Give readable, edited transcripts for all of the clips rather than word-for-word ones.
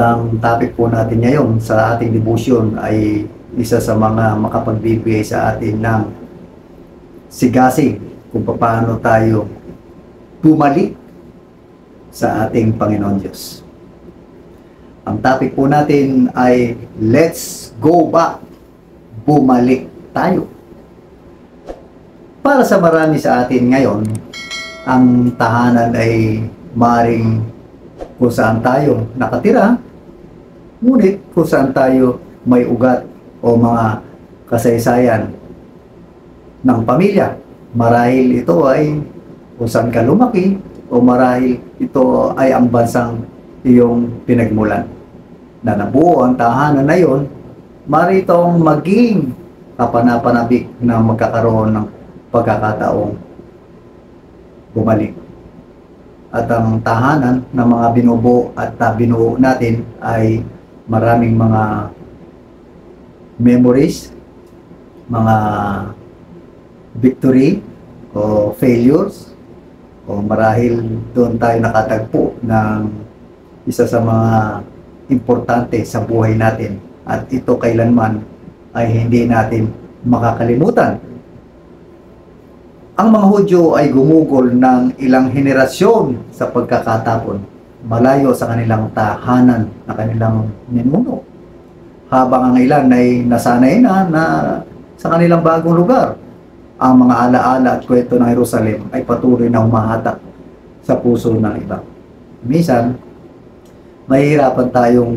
ang topic po natin ngayon sa ating devotion ay isa sa mga makapagbibigay sa atin ng sigasig kung paano tayo bumalik sa ating Panginoon Diyos. Ang topic po natin ay Let's Go Back! Bumalik tayo! Para sa marami sa atin ngayon, ang tahanan ay maring kung saan tayo nakatira, ngunit kung saan tayo may ugat o mga kasaysayan ng pamilya. Marahil ito ay kung saan ka lumaki o marahil ito ay ang bansang iyong pinagmulan. Na nabuo ang tahanan na yon, maritong maging kapanapanabik na magkakaroon ng pagkakataong bumalik. At ang tahanan ng mga binubuo at binuo natin ay maraming mga memories, mga victory o failures, o marahil doon tayo nakatagpo ng isa sa mga importante sa buhay natin, at ito kailanman ay hindi natin makakalimutan. Ang mga Hudyo ay gumugol ng ilang henerasyon sa pagkakatapon, malayo sa kanilang tahanan na kanilang ninuno, habang ang ilan ay nasanay na sa kanilang bagong lugar. Ang mga alaala at kwento ng Jerusalem ay patuloy na humahatak sa puso ng iba. Minsan, mahihirapan tayong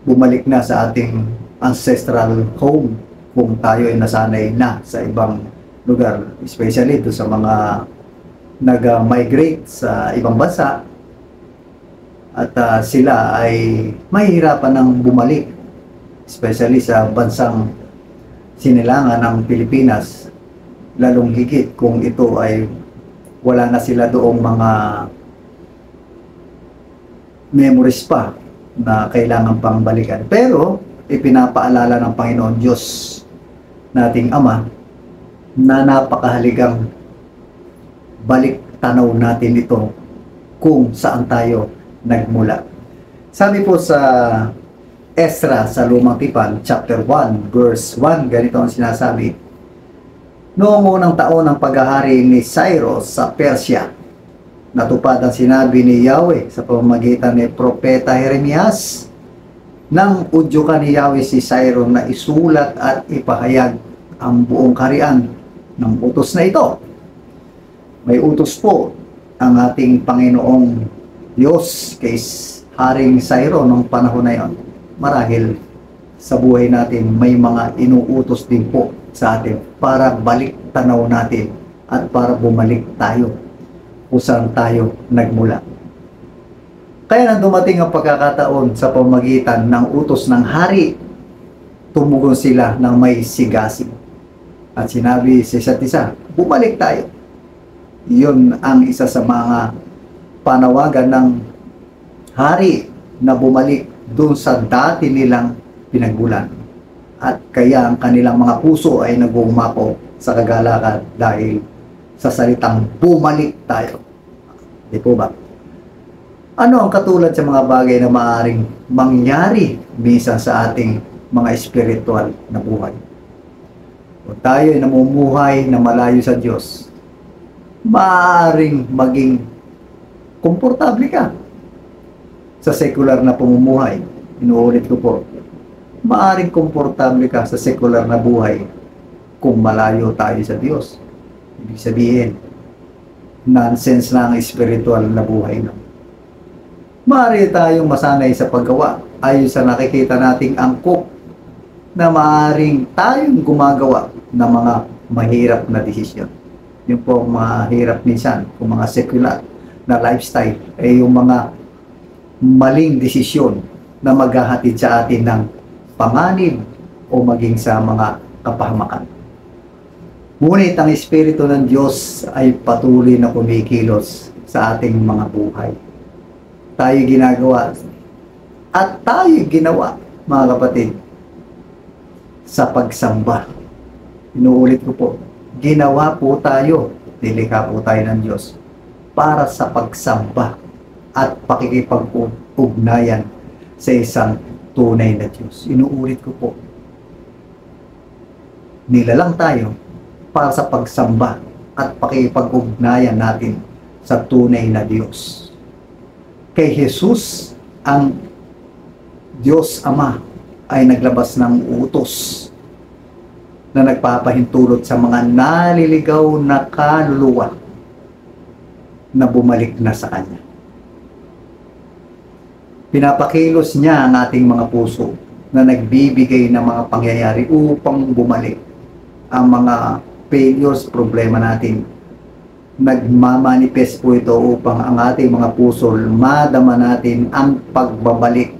bumalik na sa ating ancestral home kung tayo ay nasanay na sa ibang lugar, especially ito sa mga nag-migrate sa ibang bansa, at sila ay mahihirapan ng bumalik, especially sa bansang sinilangan ng Pilipinas, lalong higit kung ito ay wala na sila doong mga memories pa na kailangan pang balikan. Pero ipinapaalala ng Panginoon Diyos nating Ama na napakahaligang balik tanaw natin ito kung saan tayo nagmula. Sabi po sa Ezra sa Lumang Tipan, chapter 1, verse 1, ganito ang sinasabi: Noong unang taon ng paghahari ni Cyrus sa Persia, natupad ang sinabi ni Yahweh sa pamamagitan ni Propeta Jeremias. Nang udyukan ni Yahweh si Cyrus na isulat at ipahayag ang buong kaharian ng utos na ito. May utos po ang ating Panginoong Diyos kay Haring Cyrus nung panahon na yon. Marahil sa buhay natin may mga inuutos din po sa atin para balik tanaw natin at para bumalik tayo kung saan tayo nagmula. Kaya nang dumating ang pagkakataon sa pamamagitan ng utos ng hari, tumugon sila ng may sigasig. At sinabi sa isa't isa, bumalik tayo. Yun ang isa sa mga panawagan ng hari na bumalik doon sa dati nilang pinagmulan. At kaya ang kanilang mga puso ay nag-uumako sa kagalakan dahil sa salitang bumalik tayo. Di po ba? Ano ang katulad sa mga bagay na maaaring mangyari minsan sa ating mga espiritual na buhay? Kung tayo ay namumuhay na malayo sa Diyos, maaaring maging komportable ka sa secular na pamumuhay. Inuulit ko po, maaaring komportable ka sa secular na buhay kung malayo tayo sa Diyos. Ibig sabihin, nonsense na ang spiritual na buhay na. Maaari tayong masanay sa paggawa ayon sa nakikita nating angkop na maaaring tayong gumagawa ng mga mahirap na desisyon. Yung po mahirap minsan, kung mga secular na lifestyle, ay yung mga maling desisyon na maghahatid sa atin ng panganib o maging sa mga kapahamakan. Ngunit ang Espiritu ng Diyos ay patuloy na kumikilos sa ating mga buhay. Tayo ginagawa at tayo ginawa, mga kapatid, sa pagsamba. Inuulit ko po, ginawa po tayo, nilikha po tayo ng Diyos para sa pagsamba at pakikipag-ugnayan sa isang tunay na Diyos. Inuulit ko po, nilalang tayo para sa pagsamba at pakipag-ugnayan natin sa tunay na Diyos. Kay Jesus, ang Diyos Ama ay naglabas ng utos na nagpapahintulot sa mga naliligaw na kaluluwa na bumalik na sa Kanya. Pinapakilos niya ang ating mga puso na nagbibigay ng mga pangyayari upang bumalik ang mga failures, problema natin. Nagmamanifest po ito upang ang ating mga puso madama natin ang pagbabalik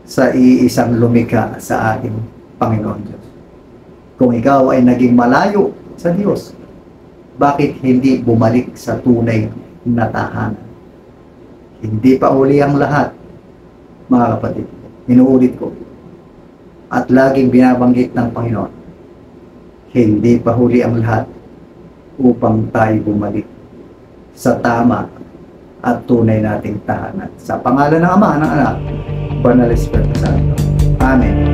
sa iisang lumikha sa ating Panginoon Diyos. Kung ikaw ay naging malayo sa Diyos, bakit hindi bumalik sa tunay na tahanan? Hindi pa uli ang lahat, mga kapatid. Inuulit ko. At laging binabanggit ng Panginoon, hindi pa huli ang lahat upang tayo bumalik sa tama at tunay nating tahanan. Sa pangalan ng Ama, ng Anak, Banal Espiritu Santo. Amen.